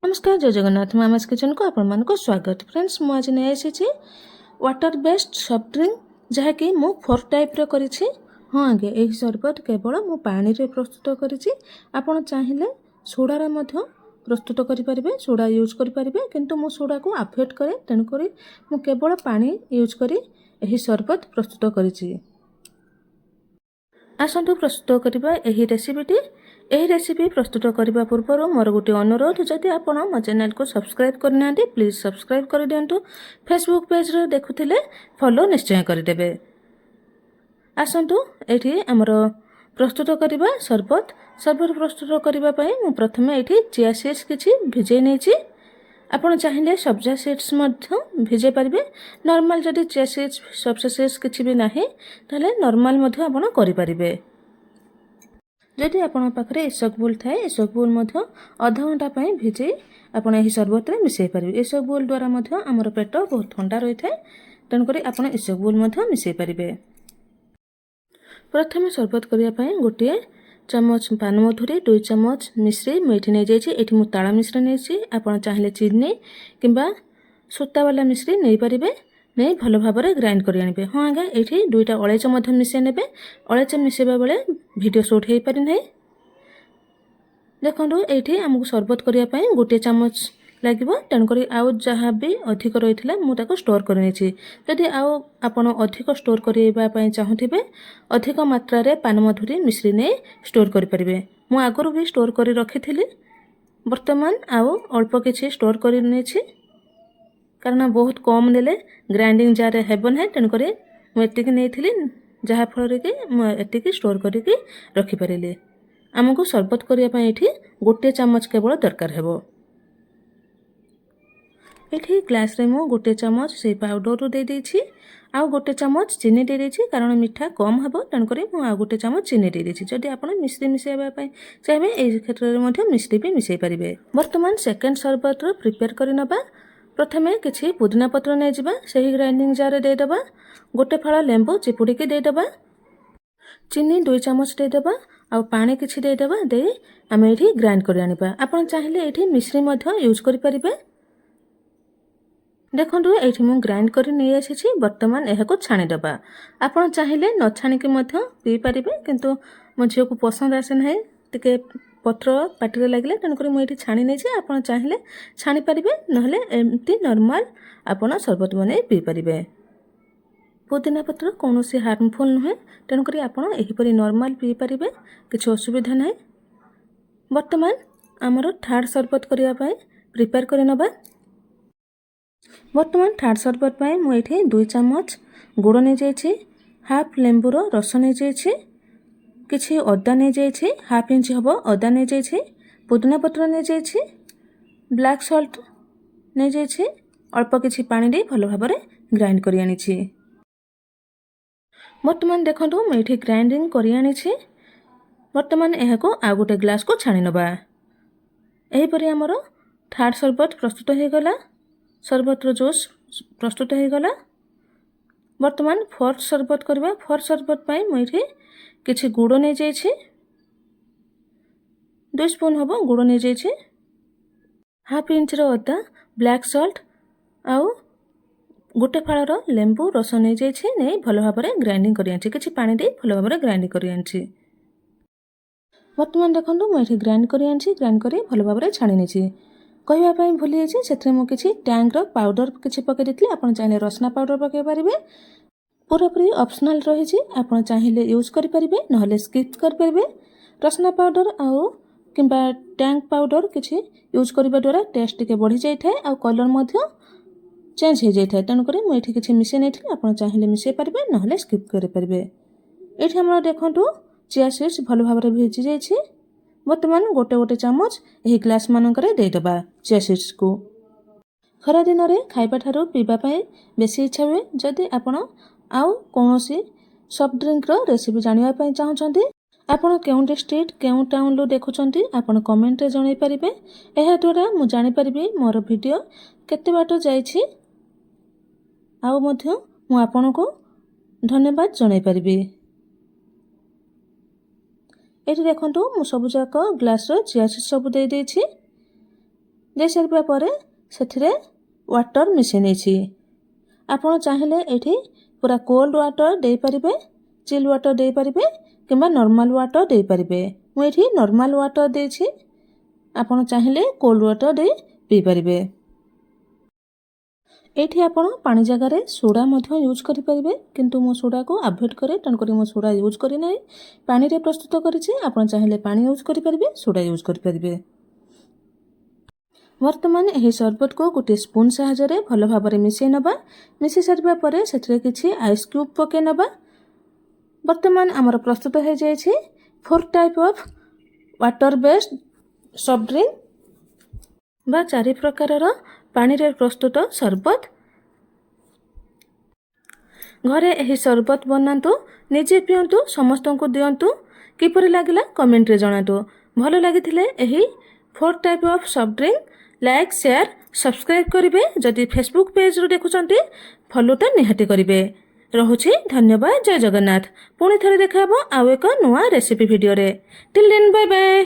नमस्कार जय Jagannath mama's kitchen को आपण मान को स्वागत। फ्रेंड्स मु आज नहीं आसी वाटर बेस्ड सॉफ्ट ड्रिंक जहाँकि मु 4 टाइप रो करिछि। हाँ आगे यही शरबत केवल मु पानी रे प्रस्तुत करिछि। आपण चाहिए सोडा रे मध्य प्रस्तुत करि परिबे, सोडा यूज करि परिबे, किंतु मु सोडा को अवॉइड करे, तेनु करी मु केवल पानी यूज करी यही शरबत प्रस्तुत करिछि। आसंतु प्रस्तुत करिबा एही रेसिपीटी। एही रेसिपी प्रस्तुत करने पूर्व मोर गोटे अनुरोध, जदि आपण मो चैनल को सब्सक्राइब करना प्लीज सब्सक्राइब कर दियंतु। फेसबुक पेज रे देखुथिले फॉलो निश्चय करदेबे। आसंतु एठी हमर प्रस्तुत करबा शरबत प्रस्तुत करबा पई मु प्रथमे एठी चिया सीड्स किछि भिजै नेछि। आपण चाहिए सब्जा सीड्स मध्य भिजै पारिबे। नॉर्मल जदि चिया सीड्स सब्जा सीड्स किछि भी नाही ताले नॉर्मल मध्य आपण करि पारिबे। जदि आपण पाखरे इसबगोल थाए, इसबगोल मध्य आधा घंटा पई भिजै आपण एही शरबत रे मिसै पारिबे। इसबगोल द्वारा मध्य हमर पेट बहुत ठंडा रही थाए, तेनु करी आपण इसबगोल मध्य मिसै पारिबे। प्रथमे शरबत करिया पई गोटे चम्मच पान मधुरी, 2 चम्मच मिश्री मेठी नै जायछि। एठी मु ताळा मिश्री नेछि। आपण चाहिले चीनी किंबा सूता वाला मिश्री नै पारिबे। नहीं भल भाव में ग्राइंड कर आनिबे। हाँ आगे ये 2टा अलैच मिसै ने। अलैच मिसैबा बेले वीडियो शूट हो पारि ना। देखो ये आमको शरबत करने गोटे चामच लगे, तेणुक आउ जहाँ भी अधिक रही है मुझे स्टोर कर जदि आपण अधिक स्टोर करने चाहूबे अधिक मात्रा रे पान मधुरी मिश्री नहीं स्टोर करें। मु आगु भी स्टोर कर रखी थी, बर्तमान आउ अल्प किसी स्टोर कर कारण बहुत कम नेले ग्राइंडिंग जार हेब ना, तेणुक मुझे नहीं जहाँफल कि मुझे स्टोर करके रखिपारे। आमको शरबत करने ये गोटे चामच केवल दरकार हेबो। ये ग्लास रे मु गोटे चामच से पाउडर दे देछि, आउ गोटे चामच चीनी दे देछि कारण मीठा कम हेबो, तेणुक मु आ गोटे चामच चीनी दे देछि। जदि आपण मिश्री मिसैबा पई चाहे एई क्षेत्र रे मध्ये मिश्री भी मिसै परिबे। वर्तमान सेकंड शरबत रो प्रिपेयर करि नबा। प्रथमे किछि पुदीना पत्र नै जिबा, सही ग्राइंडिंग जार दे दबा। गोटे फळ लेंबू चिपुड़ी के दे दबा। चीनी 2 चामच दे दबा, आ पानी किछि दे दबा। दे आमे एठी ग्राइंड करि आनिबा। आपण चाहिले एठी मिश्री मध्ये यूज करि परिबे। देखंतु एठी मु ग्राइंड करि नै आछि। वर्तमान एहा को छाणी दबा। आपण चाहिले न छाणी के मध्ये पी परिबे, किंतु मो झियो को पसंद आसे नै तिके पत्र पाटिरे लागले, तेणुक मुझे छाणी नहीं। आप चाहिए छाणी पारे, नहले एमती नॉर्मल आपण शरबत बन पी पारे। पुदीना पत्र कौन हार्मफुल नुहे, तेणुक आपरी नॉर्मल पी पारे, किसी असुविधा ना। वर्तमान आमर थर्ड शरबत करने प्रिपेयर कर नबा। वर्तमान थर्ड शरबत मुझे 2 चामच गुड़ नहीं जाइए, हाफ लेंबूर रस नहीं जाइए, किछि अदा नहीं जाइए, हाफ इंच हम अदा नहीं जाइए, पुदीना पत्र नहीं जाइए, ब्लैक सॉल्ट नहीं जाइए, अल्प किछि पानी दे भल भाव में ग्राइंड कर आनी। वर्तमान देखो मुझे ग्राइंडिंग कर आनी। वर्तमान यह आ गोटे ग्लास को छाणी नबा। एहीपरि आमर थर्ड शरबत प्रस्तुत हो गला। शरबत जोश प्रस्तुत हो गला। वर्तमान फोर्थ शरबत करबा। फोर्थ शरबत मुझे किछि गुड़ नहीं जाइए, 2 स्पून हम गुड़ नहीं जाइए, हाफ इंच अदा, ब्लैक सॉल्ट आउ गोटे फाड़र लेंबू रस नहीं जाइए, नहीं भल भाव में ग्राइंडिंग कर किछि पानी दे भल भाव में ग्राइंडिंग कर। वर्तमान देखो मुझे ग्राइंड कर भल भाव में छाणी नहीं। कहवाई भूली जाइए से मुझे टैंगर पाउडर किसी पकई देती। आप चाहिए रसना पाउडर पकई पारे, पूरापूरी ऑप्शनल रही। आप चाहिए यूज करें, नहले स्किप करें। रसना पाउडर आउ किंबा टैंक पाउडर किसी यूज करने द्वारा टेस्ट टिके बढ़ी जाए और कलर मध्य चेंज हो जाए। तेणुक मुझे किसी मिसै नहीं। आप चाहिए मिसै पारे, नहले स्किप करें। ये आम देखु चिया सीड्स भल भाव में भिजी जाइए। वर्तमान गोटे गोटे चामच यही ग्लास मानकर देदेबा चिया सीड्स को। खरा दिन में खाइबा ठारू पीबा बेसी इच्छा हुए। जदि आपण आउ कौन सॉफ्ट ड्रिंक रो रेसिपी जानापी चाहते, आपण केउं डिस्ट्रिक्ट केउं टाउन लो देखुंट आपण कमेंट रे जणाई परिबे। एहा द्वारा मु जानि परिबे मोर वीडियो केते बाट जाइछि, आउ मध्य मु आपण को धन्यवाद जणाई परिबे। एठी देखंतु मु सब जाक ग्लास रो चिया सीड्स सब दे देछि। ଦେଇ ସାରିବା ପରେ ସେଥିରେ ୱାଟର ମିଶାଇ ନେଇଛି। ଆପଣ ଚାହିଁଲେ ଏଠି ପୁରା କୋଲ୍ଡ ୱାଟର ଦେଇପାରିବେ, ଚିଲ୍ ୱାଟର ଦେଇପାରିବେ କିମ୍ବା ନର୍ମାଲ ୱାଟର ଦେଇପାରିବେ। ମୁଁ ଏଠି ନର୍ମାଲ ୱାଟର ଦେଇଛି, ଆପଣ ଚାହିଁଲେ କୋଲ୍ଡ ୱାଟର ଦେଇ ପିଇପାରିବେ। ଏଇଠି ଆପଣ ପାଣି ଜାଗାରେ ସୋଡ଼ା ମଧ୍ୟ ୟୁଜ୍ କରିପାରିବେ, କିନ୍ତୁ ମୁଁ ସୋଡ଼ାକୁ ଆଭଏଡ଼ କରେ, ତେଣୁକରି ମୁଁ ସୋଡ଼ା ୟୁଜ୍ କରିନାହିଁ। ପାଣିରେ ପ୍ରସ୍ତୁତ କରିଛି, ଆପଣ ଚାହିଁଲେ ପାଣି ୟୁଜ୍ କରିପାରିବେ, ସୋଡ଼ା ୟୁଜ୍ କରିପାରିବେ। ବର୍ତ୍ତମାନ ଏହି ସର୍ବତକୁ ଗୋଟିଏ ସ୍ପୁନ୍ ସାହାଯ୍ୟରେ ଭଲ ଭାବରେ ମିଶାଇ ନେବା। ମିଶାଇ ସାରିବା ପରେ ସେଥିରେ କିଛି ଆଇସ୍ କ୍ୟୁବ୍ ପକାଇ ନେବା। ବର୍ତ୍ତମାନ ଆମର ପ୍ରସ୍ତୁତ ହୋଇଯାଇଛି 4 type of water based soft drink ବା 4 ପ୍ରକାରର ପାଣିରେ ପ୍ରସ୍ତୁତ ସର୍ବତ। ଘରେ ଏହି ସର୍ବତ ବନାନ୍ତୁ, ନିଜେ ପିଅନ୍ତୁ, ସମସ୍ତଙ୍କୁ ଦିଅନ୍ତୁ। କିପରି ଲାଗିଲା କମେଣ୍ଟରେ ଜଣାନ୍ତୁ। ଭଲ ଲାଗିଥିଲେ ଏହି 4 type of soft drink like, share, subscribe କରିବେ। ଯଦି ଫେସବୁକ୍ ପେଜରୁ ଦେଖୁଛନ୍ତି ଫଲୋଟା ନିହାତି କରିବେ। ରହୁଛି, ଧନ୍ୟବାଦ, ଜୟ ଜଗନ୍ନାଥ। ପୁଣି ଥରେ ଦେଖା ହେବ ଆଉ ଏକ ନୂଆ ରେସିପି ଭିଡ଼ିଓରେ। Till then bye bye.